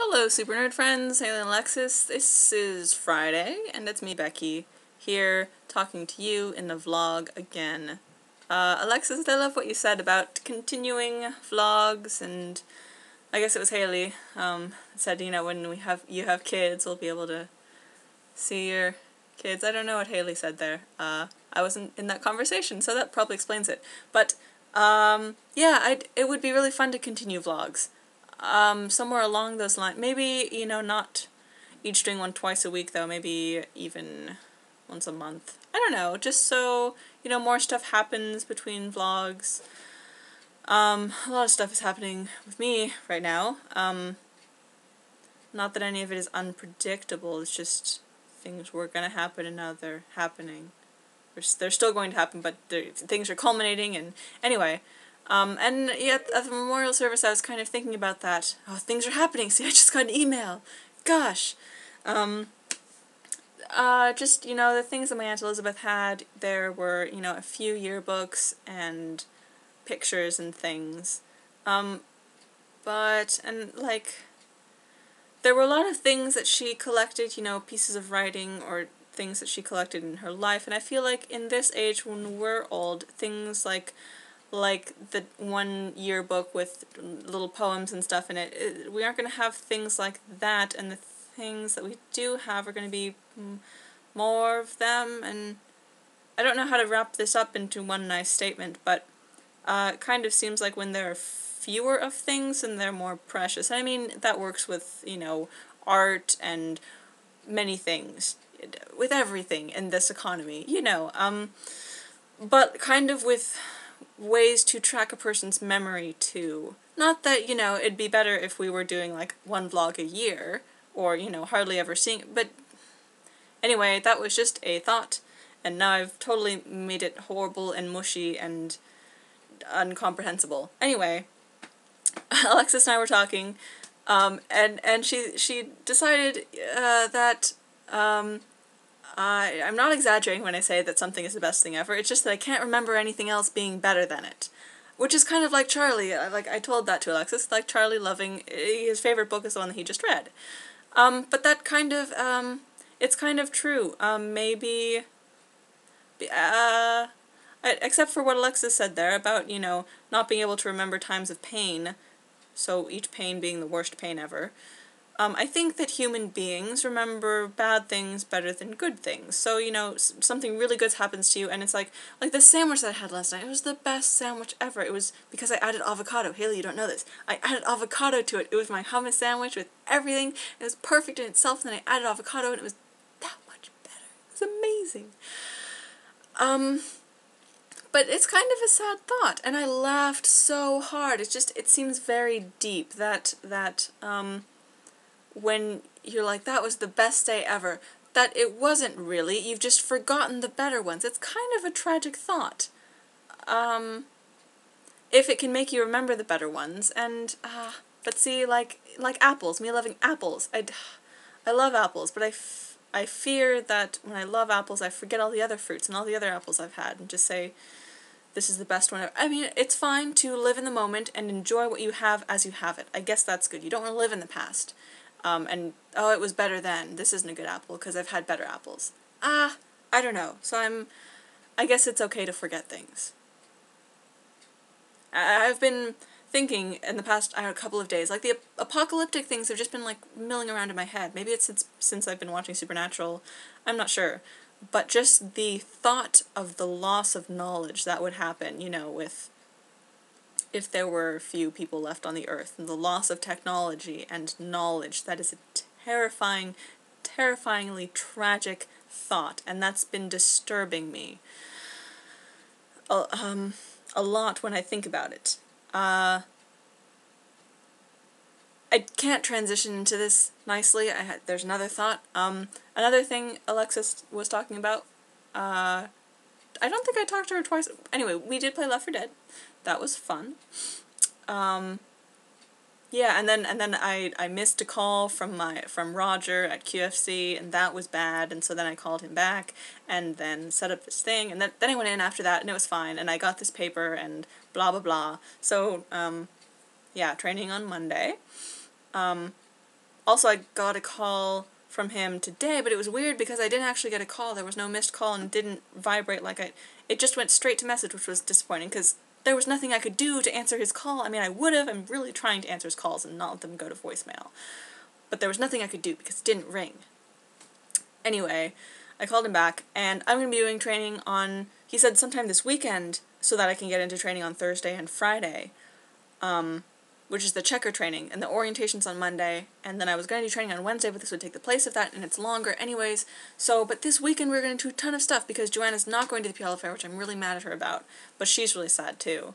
Hello, Super Nerd friends, Haley and Alexis. This is Friday, and it's me, Becky, here talking to you in the vlog again. Alexis, I love what you said about continuing vlogs, and I guess it was Haley, said, you know, when you have kids, we'll be able to see your kids. I don't know what Haley said there. I wasn't in that conversation, so that probably explains it. But, yeah, it would be really fun to continue vlogs. Somewhere along those lines. Maybe, you know, not each doing one twice a week, though. Maybe even once a month. I don't know, just so, you know, more stuff happens between vlogs. A lot of stuff is happening with me right now. Not that any of it is unpredictable, it's just things were gonna happen and now they're happening. They're still going to happen, but things are culminating, and anyway. And yet at the memorial service I was kind of thinking about that. Oh, things are happening, see, I just got an email. Gosh. Just, you know, the things that my Aunt Elizabeth had, there were, you know, a few yearbooks and pictures and things. And like, there were a lot of things that she collected, you know, pieces of writing or things that she collected in her life, and I feel like in this age when we're old, things like the one yearbook with little poems and stuff in it, we aren't going to have things like that, and the things that we do have are going to be more of them, and I don't know how to wrap this up into one nice statement, but it kind of seems like when there are fewer of things and they're more precious. I mean, that works with, you know, art and many things, with everything in this economy, you know, but kind of with ways to track a person's memory too. Not that, you know, it'd be better if we were doing like one vlog a year, or, you know, hardly ever seeing it, but anyway, that was just a thought, and now I've totally made it horrible and mushy and incomprehensible. Anyway, Alexis and I were talking, and she decided that I'm not exaggerating when I say that something is the best thing ever. It's just that I can't remember anything else being better than it. Which is kind of like Charlie. Like, I told that to Alexis, like Charlie loving, his favorite book is the one that he just read. But that kind of, it's kind of true. Maybe, except for what Alexis said there about, you know, not being able to remember times of pain, so each pain being the worst pain ever. I think that human beings remember bad things better than good things. So, you know, something really good happens to you, and it's like the sandwich that I had last night, it was the best sandwich ever. It was because I added avocado. Haley, you don't know this. I added avocado to it. It was my hummus sandwich with everything. It was perfect in itself, and then I added avocado, and it was that much better. It was amazing. But it's kind of a sad thought, and I laughed so hard. It seems very deep that when you're like, that was the best day ever, that it wasn't really, you've just forgotten the better ones. It's kind of a tragic thought. If it can make you remember the better ones, and, but see, like apples, me loving apples, I love apples, but I fear that when I love apples, I forget all the other fruits and all the other apples I've had, and just say, this is the best one ever. I mean, it's fine to live in the moment and enjoy what you have as you have it. I guess that's good. You don't want to live in the past. And, oh, it was better then. This isn't a good apple, because I've had better apples. I don't know. So I guess it's okay to forget things. I've been thinking in the past, a couple of days, like, the apocalyptic things have just been, like, milling around in my head. Maybe it's since I've been watching Supernatural. I'm not sure. But just the thought of the loss of knowledge that would happen, you know, if there were few people left on the earth, and the loss of technology and knowledge, that is a terrifying, terrifyingly tragic thought, and that's been disturbing me a lot when I think about it. I can't transition into this nicely. There's another thought. Another thing Alexis was talking about, I don't think I talked to her twice. Anyway, we did play Left 4 Dead. That was fun. Yeah, and then I missed a call from Roger at QFC, and that was bad, and so then I called him back, and then set up this thing, and then I went in after that, and it was fine, and I got this paper, and blah blah blah. So, yeah, training on Monday. Also, I got a call from him today, but it was weird because I didn't actually get a call. There was no missed call and it didn't vibrate it just went straight to message, which was disappointing because there was nothing I could do to answer his call. I mean, I would have. I'm really trying to answer his calls and not let them go to voicemail. But there was nothing I could do because it didn't ring. Anyway, I called him back, and I'm going to be doing training on, he said sometime this weekend, so that I can get into training on Thursday and Friday, which is the checker training, and the orientation's on Monday, and then I was going to do training on Wednesday, but this would take the place of that, and it's longer anyways, so, but this weekend we're going to do a ton of stuff, because Joanna's not going to the PL Fair, which I'm really mad at her about, but she's really sad too.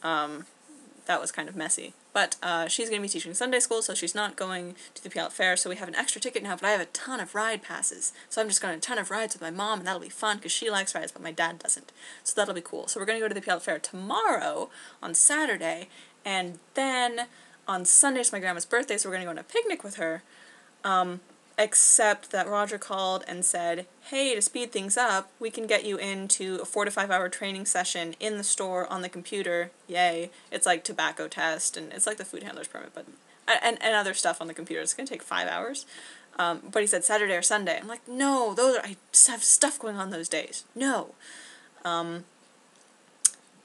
That was kind of messy. But she's going to be teaching Sunday school, so she's not going to the Puyallup Fair, so we have an extra ticket now, but I have a ton of ride passes. So I'm just going on a ton of rides with my mom, and that'll be fun, because she likes rides, but my dad doesn't. So that'll be cool. So we're going to go to the Puyallup Fair tomorrow, on Saturday, and then on Sunday is my grandma's birthday, so we're going to go on a picnic with her. Except that Roger called and said, hey, to speed things up, we can get you into a 4 to 5 hour training session in the store on the computer. Yay. It's like tobacco test, and it's like the food handler's permit, but and other stuff on the computer. It's going to take 5 hours. But he said Saturday or Sunday. I'm like, no, I have stuff going on those days. No.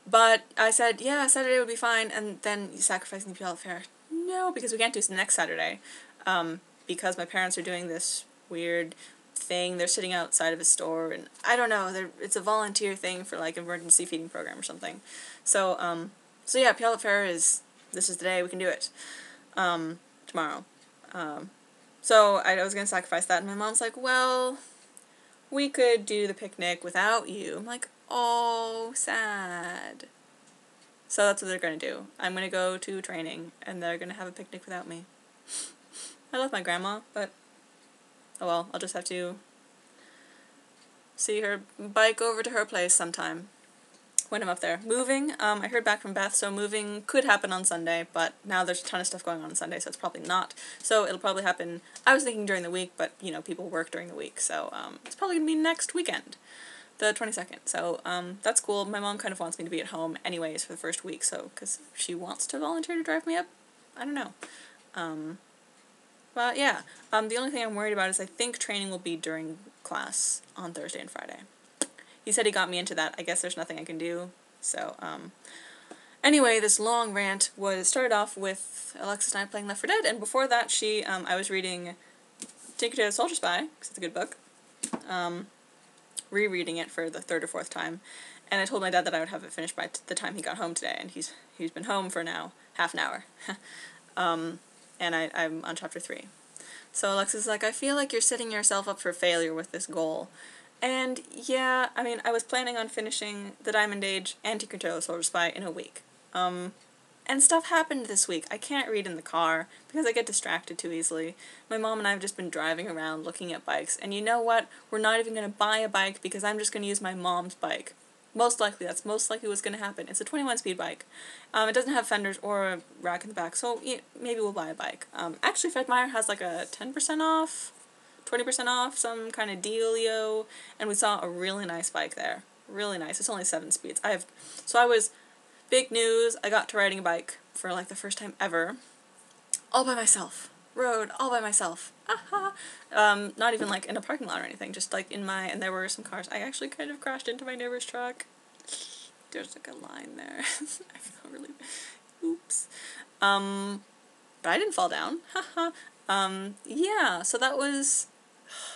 But I said, yeah, Saturday would be fine, and then sacrificing the Puyallup Fair. No, because we can't do it next Saturday. Because my parents are doing this weird thing. They're sitting outside of a store, and I don't know, it's a volunteer thing for, like, emergency feeding program or something. So yeah, Puyallup Fair this is the day we can do it. Tomorrow. So I was going to sacrifice that, and my mom's like, well, we could do the picnic without you. I'm like, oh, sad. So that's what they're going to do. I'm going to go to training, and they're going to have a picnic without me. I love my grandma, but oh well, I'll just have to see her bike over to her place sometime when I'm up there. Moving, I heard back from Beth, so moving could happen on Sunday, but now there's a ton of stuff going on Sunday, so it's probably not. So it'll probably happen, I was thinking during the week, but, you know, people work during the week, so it's probably going to be next weekend, the 22nd. So that's cool. My mom kind of wants me to be at home anyways for the first week, so, because she wants to volunteer to drive me up. I don't know. But yeah, the only thing I'm worried about is I think training will be during class on Thursday and Friday. He said he got me into that. I guess there's nothing I can do. So, anyway, this long rant started off with Alexis and I playing Left 4 Dead, and before that I was reading Tinker Tailor Soldier Spy, because it's a good book, rereading it for the 3rd or 4th time, and I told my dad that I would have it finished by the time he got home today, and he's been home for now half an hour. And I'm on chapter 3. So Alexis is like, I feel like you're setting yourself up for failure with this goal. And yeah, I mean, I was planning on finishing The Diamond Age and Tinker Tailor Soldier Spy in a week. And stuff happened this week. I can't read in the car because I get distracted too easily. My mom and I have just been driving around looking at bikes. And you know what? We're not even going to buy a bike because I'm just going to use my mom's bike. That's most likely what's going to happen. It's a 21-speed bike. It doesn't have fenders or a rack in the back, so yeah, maybe we'll buy a bike. Actually, Fred Meyer has like a 10% off, 20% off, some kind of dealio, and we saw a really nice bike there. Really nice. It's only 7 speeds. Big news, I got to riding a bike for like the first time ever, all by myself. Rode all by myself. Aha! Not even like in a parking lot or anything, just like and there were some cars. I actually kind of crashed into my neighbor's truck. There's like a line there. I feel really, oops. But I didn't fall down. Haha. Yeah, so that was,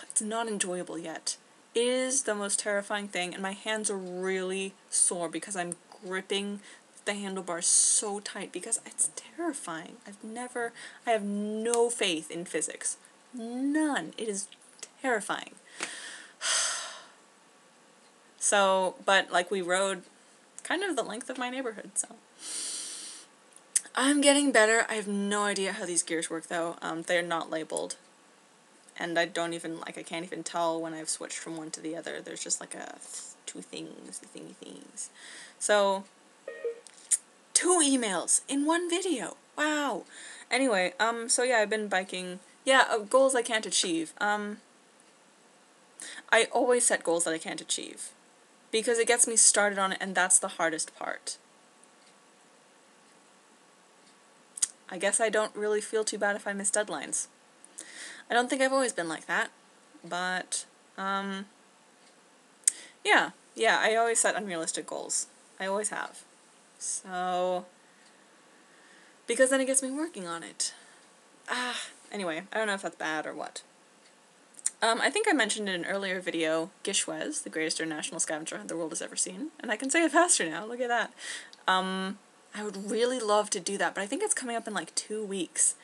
it's not enjoyable yet. It is the most terrifying thing, and my hands are really sore because I'm gripping the handlebars so tight because it's terrifying. I have no faith in physics. None. It is terrifying. So, but like we rode kind of the length of my neighborhood, so. I'm getting better. I have no idea how these gears work though. They're not labeled. And I can't even tell when I've switched from one to the other. There's just like two thingy things. So, 2 emails in 1 video. Wow. Anyway, so yeah, I've been biking. Yeah, goals I can't achieve. I always set goals that I can't achieve. Because it gets me started on it, and that's the hardest part. I guess I don't really feel too bad if I miss deadlines. I don't think I've always been like that, but, yeah, I always set unrealistic goals. I always have. So, because then it gets me working on it. Anyway, I don't know if that's bad or what. I think I mentioned in an earlier video, Gishwez, the greatest international scavenger hunt the world has ever seen, and I can say it faster now, look at that. I would really love to do that, but I think it's coming up in like 2 weeks.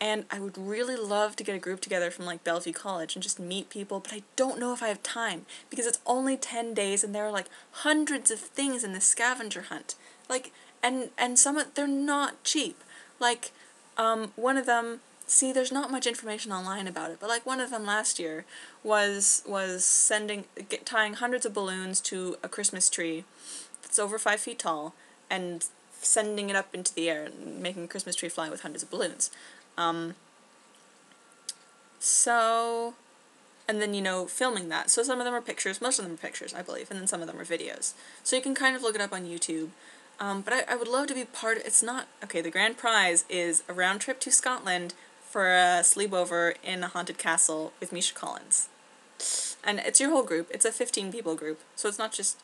And I would really love to get a group together from like Bellevue College and just meet people, but I don't know if I have time, because it's only 10 days and there are like hundreds of things in this scavenger hunt. Like, and some of, they're not cheap. Like, one of them, see, there's not much information online about it, but like one of them last year was tying hundreds of balloons to a Christmas tree that's over 5 feet tall and sending it up into the air and making a Christmas tree fly with hundreds of balloons. So, and then, you know, filming that. So some of them are pictures, most of them are pictures, I believe, and then some of them are videos. So you can kind of look it up on YouTube. But I would love to be part of, it's not, okay, the grand prize is a round trip to Scotland for a sleepover in a haunted castle with Misha Collins. And it's your whole group, it's a 15 people group, so it's not just,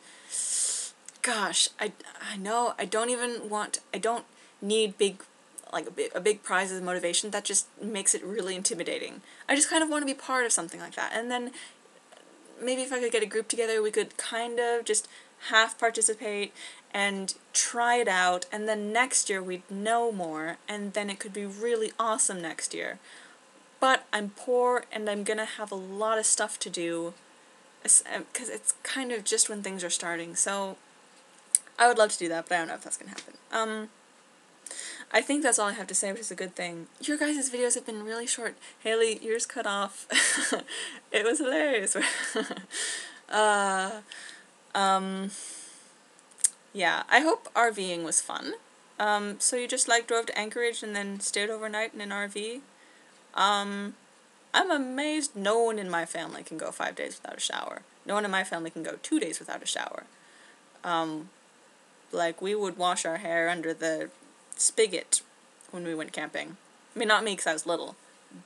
gosh, I know, I don't need big, like a big prize as motivation. That just makes it really intimidating. I just kind of want to be part of something like that, and then maybe if I could get a group together, we could kind of just half participate and try it out, and then next year we'd know more, and then it could be really awesome next year. But I'm poor, and I'm gonna have a lot of stuff to do, because it's kind of just when things are starting, so I would love to do that, but I don't know if that's gonna happen. I think that's all I have to say, which is a good thing. Your guys' videos have been really short. Haley, yours cut off. It was hilarious. Yeah, I hope RVing was fun. So you just like drove to Anchorage and then stayed overnight in an RV? I'm amazed no one in my family can go 5 days without a shower. No one in my family can go 2 days without a shower. Like, we would wash our hair under the spigot when we went camping. I mean, not me because I was little,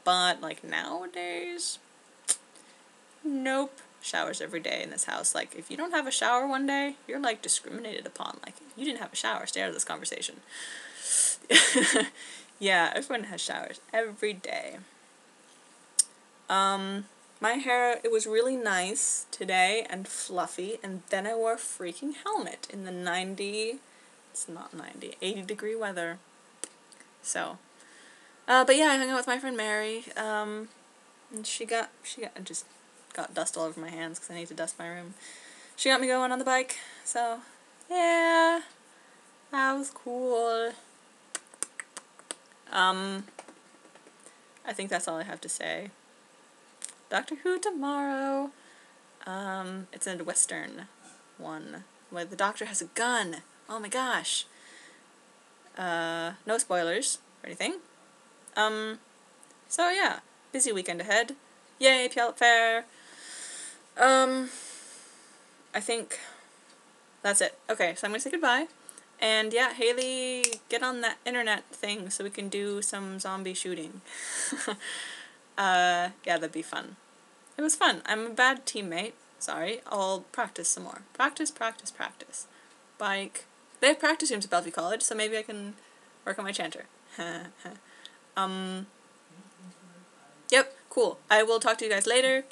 but, like, nowadays, nope. Showers every day in this house. Like, if you don't have a shower one day, you're, like, discriminated upon. Like, you didn't have a shower, stay out of this conversation. Yeah, everyone has showers every day. My hair, it was really nice today and fluffy, and then I wore a freaking helmet in the 80 degree weather. So, but yeah, I hung out with my friend Mary, and I just got dust all over my hands because I need to dust my room. She got me going on the bike, so, yeah, that was cool. I think that's all I have to say. Doctor Who tomorrow. It's a Western one where the Doctor has a gun. Oh my gosh. No spoilers or anything. So yeah, busy weekend ahead. Yay, Puyallup Fair. I think that's it. Okay, so I'm gonna say goodbye. And yeah, Haley, get on that internet thing so we can do some zombie shooting. Yeah, that'd be fun. It was fun. I'm a bad teammate. Sorry. I'll practice some more. Practice, practice, practice. Bike. They have practice rooms at Bellevue College, so maybe I can work on my chanter. Yep, cool. I will talk to you guys later.